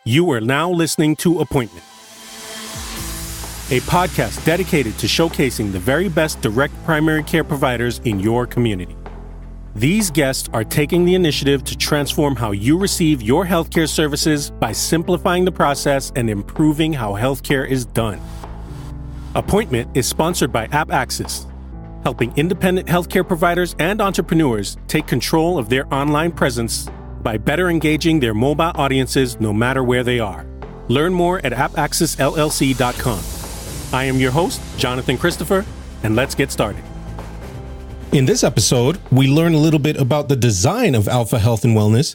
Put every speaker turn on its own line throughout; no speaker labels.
You are now listening to Appointment, a podcast dedicated to showcasing the very best direct primary care providers in your community. These guests are taking the initiative to transform how you receive your healthcare services by simplifying the process and improving how healthcare is done. Appointment is sponsored by AppAccess, helping independent healthcare providers and entrepreneurs take control of their online presence by better engaging their mobile audiences no matter where they are. Learn more at appaccessllc.com. I am your host, Jonathan Christopher, and let's get started. In this episode, we learn a little bit about the design of Alpha Health and Wellness,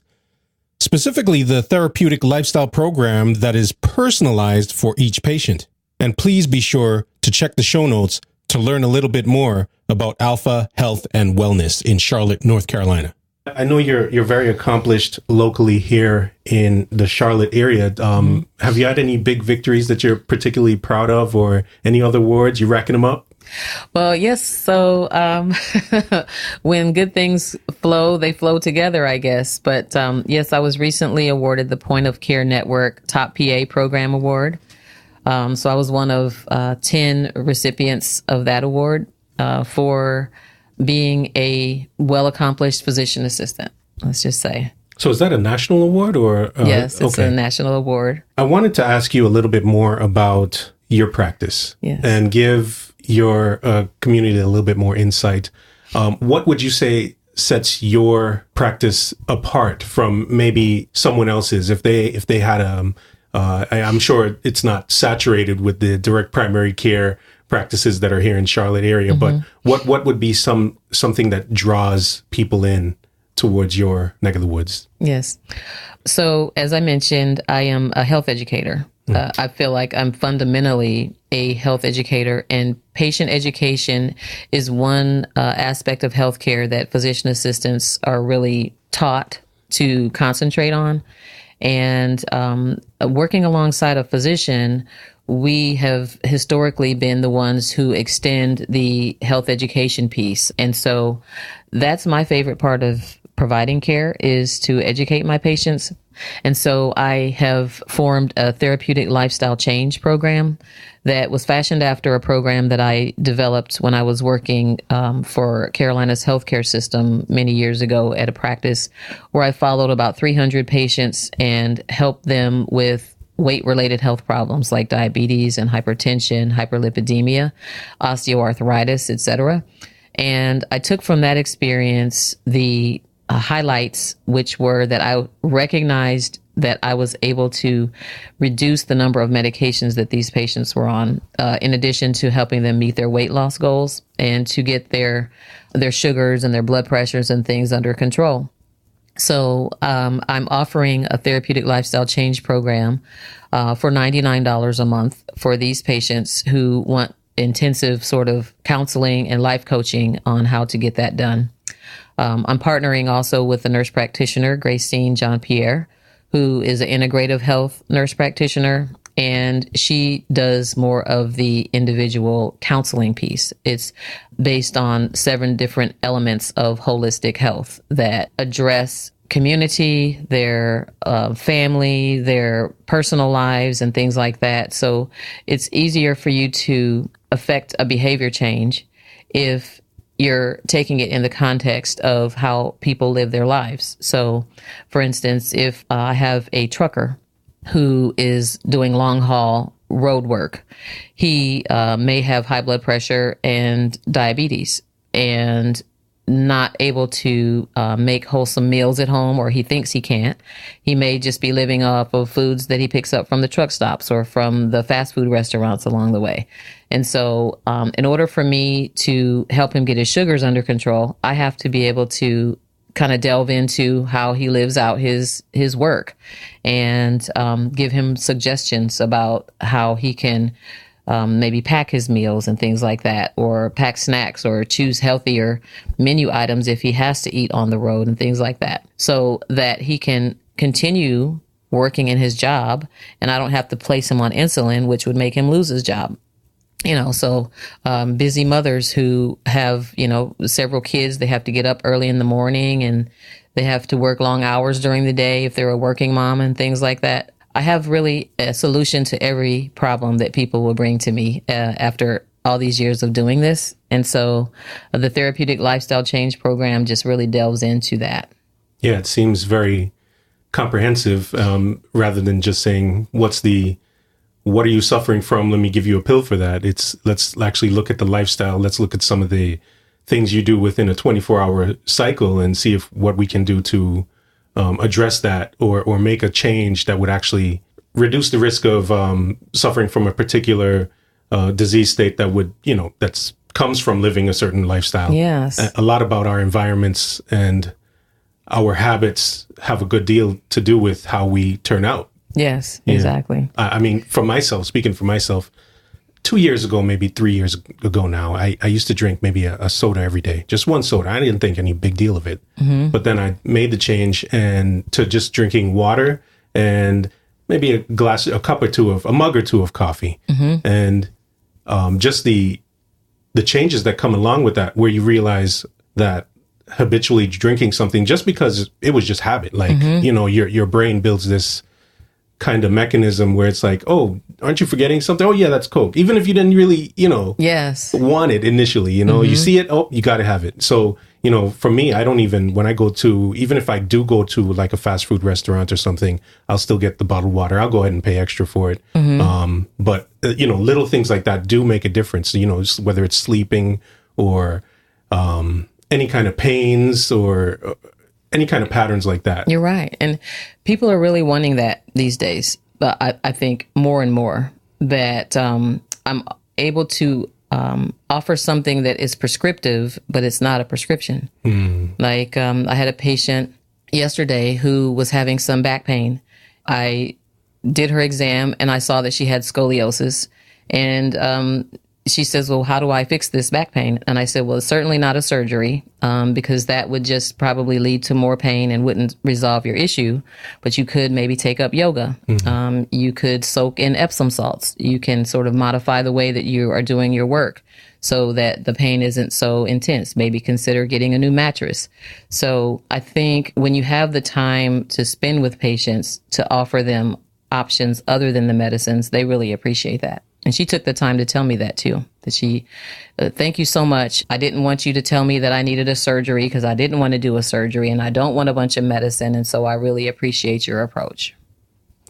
specifically the therapeutic lifestyle program that is personalized for each patient. And please be sure to check the show notes to learn a little bit more about Alpha Health and Wellness in Charlotte, North Carolina. I know you're very accomplished locally here in the Charlotte area. Have you had any big victories that you're particularly proud of, or any other awards? You racking them up?
Well, yes. So when good things flow, they flow together, I guess. But yes, I was recently awarded the Point of Care Network Top PA Program Award. So I was one of 10 recipients of that award for being a well-accomplished physician assistant, let's just say.
So is that a national award or?
Yes, it's a national award.
I wanted to ask you a little bit more about your practice and give your community a little bit more insight. What would you say sets your practice apart from maybe someone else's? If they had I'm sure it's not saturated with the direct primary care practices that are here in Charlotte area, but what would be something that draws people in towards your neck of the woods? Yes.
So as I mentioned, I am a health educator. I feel like I'm fundamentally a health educator, and patient education is one aspect of healthcare that physician assistants are really taught to concentrate on. And working alongside a physician, we have historically been the ones who extend the health education piece. And so that's my favorite part of providing care, is to educate my patients. And so I have formed a therapeutic lifestyle change program that was fashioned after a program that I developed when I was working for Carolina's healthcare system many years ago at a practice where I followed about 300 patients and helped them with weight-related health problems like diabetes and hypertension, hyperlipidemia, osteoarthritis, etc. And I took from that experience the highlights, which were that I recognized that I was able to reduce the number of medications that these patients were on, in addition to helping them meet their weight loss goals and to get their sugars and their blood pressures and things under control. So I'm offering a therapeutic lifestyle change program for $99 a month for these patients who want intensive sort of counseling and life coaching on how to get that done. I'm partnering also with a nurse practitioner, Gracine Jean-Pierre, who is an integrative health nurse practitioner, and she does more of the individual counseling piece. It's based on 7 different elements of holistic health that address community, their family, their personal lives, and things like that. So it's easier for you to affect a behavior change if you're taking it in the context of how people live their lives. So, for instance, if I have a trucker who is doing long haul road work, he may have high blood pressure and diabetes and not able to make wholesome meals at home, or he thinks he can't. He may just be living off of foods that he picks up from the truck stops or from the fast food restaurants along the way. And so in order for me to help him get his sugars under control, I have to be able to kind of delve into how he lives out his work and give him suggestions about how he can maybe pack his meals and things like that, or pack snacks, or choose healthier menu items if he has to eat on the road and things like that, so that he can continue working in his job and I don't have to place him on insulin, which would make him lose his job. So busy mothers who have, several kids, they have to get up early in the morning and they have to work long hours during the day if they're a working mom and things like that. I have really a solution to every problem that people will bring to me after all these years of doing this. And so the therapeutic lifestyle change program just really delves into that.
Yeah, it seems very comprehensive, rather than just saying, what are you suffering from? Let me give you a pill for that. Let's actually look at the lifestyle. Let's look at some of the things you do within a 24-hour cycle and see what we can do to address that or make a change that would actually reduce the risk of suffering from a particular disease state that would, comes from living a certain lifestyle.
Yes.
A lot about our environments and our habits have a good deal to do with how we turn out.
Yes, exactly.
I mean, speaking for myself, 2 years ago, maybe 3 years ago now, I used to drink maybe a soda every day, just one soda. I didn't think any big deal of it. Mm-hmm. But then I made the change to just drinking water and maybe a mug or two of coffee. Mm-hmm. And just the changes that come along with that, where you realize that habitually drinking something just because it was just habit, like, your brain builds this kind of mechanism where it's like, oh, aren't you forgetting something? Oh yeah, that's Coke. Even if you didn't really,
yes,
want it initially, you see it, oh, you got to have it. So, for me, I don't even, even if I do go to like a fast food restaurant or something, I'll still get the bottled water. I'll go ahead and pay extra for it. Mm-hmm. But little things like that do make a difference, whether it's sleeping or, any kind of pains or any kind of patterns like that.
You're right. And people are really wanting that these days. But I think more and more that I'm able to offer something that is prescriptive, but it's not a prescription. Mm. Like I had a patient yesterday who was having some back pain. I did her exam and I saw that she had scoliosis. And she says, well, how do I fix this back pain? And I said, well, it's certainly not a surgery, because that would just probably lead to more pain and wouldn't resolve your issue. But you could maybe take up yoga. Mm-hmm. You could soak in Epsom salts. You can sort of modify the way that you are doing your work so that the pain isn't so intense. Maybe consider getting a new mattress. So I think when you have the time to spend with patients to offer them options other than the medicines, they really appreciate that. And she took the time to tell me that too, that thank you so much. I didn't want you to tell me that I needed a surgery because I didn't want to do a surgery and I don't want a bunch of medicine. And so I really appreciate your approach.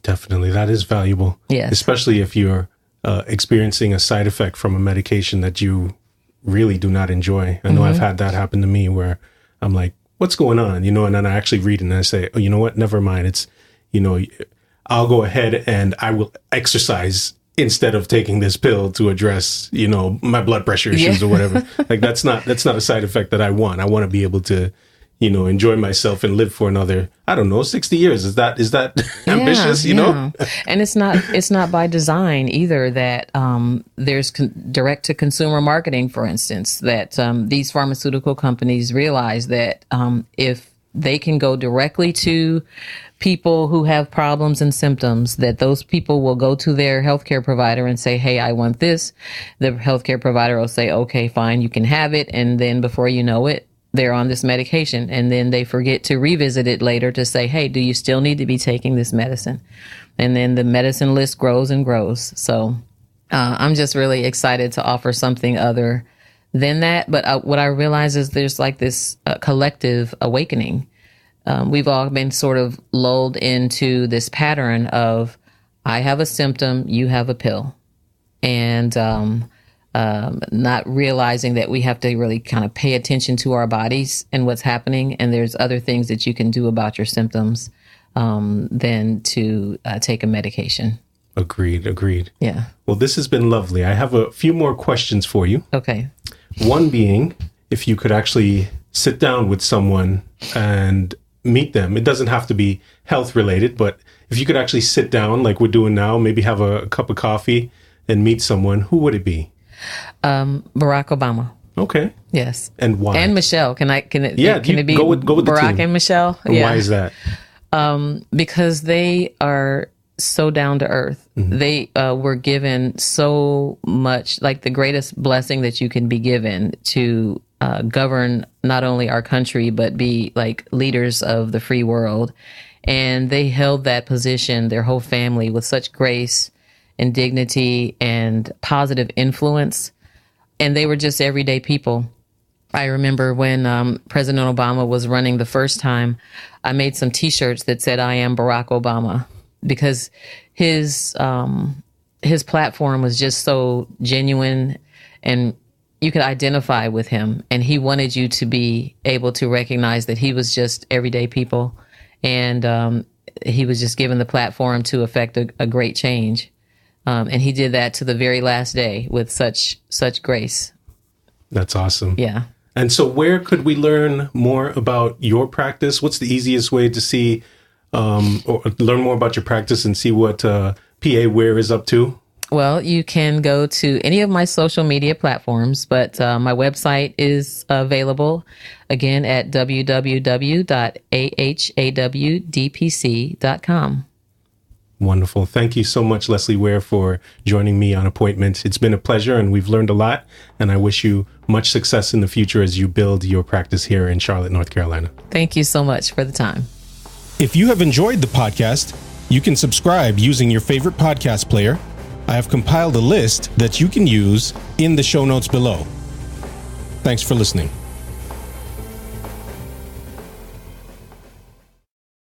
Definitely. That is valuable.
Yes.
Especially if you're experiencing a side effect from a medication that you really do not enjoy. I know I've had that happen to me where I'm like, what's going on? And then I actually read it and I say, oh, you know what? Never mind. It's, I'll go ahead and I will exercise instead of taking this pill to address, my blood pressure issues or whatever. Like that's not a side effect that I want. I want to be able to, enjoy myself and live for another, 60 years. Is that ambitious,
Yeah. And it's not by design either that there's direct to consumer marketing, for instance, that these pharmaceutical companies realize that if they can go directly to people who have problems and symptoms, that those people will go to their healthcare provider and say, hey, I want this. The healthcare provider will say, okay, fine, you can have it. And then before you know it, they're on this medication. And then they forget to revisit it later to say, hey, do you still need to be taking this medicine? And then the medicine list grows and grows. So I'm just really excited to offer something other than that. But what I realize is there's like this collective awakening. We've all been sort of lulled into this pattern of, I have a symptom, you have a pill. And not realizing that we have to really kind of pay attention to our bodies and what's happening. And there's other things that you can do about your symptoms than to take a medication.
Agreed.
Yeah.
Well, this has been lovely. I have a few more questions for you.
Okay.
One being, if you could actually sit down with someone and meet them. It doesn't have to be health related, but if you could actually sit down like we're doing now, maybe have a cup of coffee and meet someone, who would it be?
Barack Obama.
Okay.
Yes.
And why?
And Michelle. Can it be
go with
Barack and Michelle?
And why is that?
Because they are so down to earth. Mm-hmm. They were given so much, like the greatest blessing that you can be given to govern not only our country, but be like leaders of the free world. And they held that position, their whole family, with such grace and dignity and positive influence. And they were just everyday people. I remember when President Obama was running the first time, I made some T-shirts that said, "I am Barack Obama," because his platform was just so genuine and you could identify with him. And he wanted you to be able to recognize that he was just everyday people. And he was just given the platform to effect a great change. And he did that to the very last day with such grace.
That's awesome.
Yeah.
And so where could we learn more about your practice? What's the easiest way to see or learn more about your practice and see what PA Ware is up to?
Well, you can go to any of my social media platforms, but my website is available again at www.ahawdpc.com.
Wonderful. Thank you so much, Leslie Ware, for joining me on Appointment. It's been a pleasure and we've learned a lot. And I wish you much success in the future as you build your practice here in Charlotte, North Carolina.
Thank you so much for the time.
If you have enjoyed the podcast, you can subscribe using your favorite podcast player. I have compiled a list that you can use in the show notes below. Thanks for listening.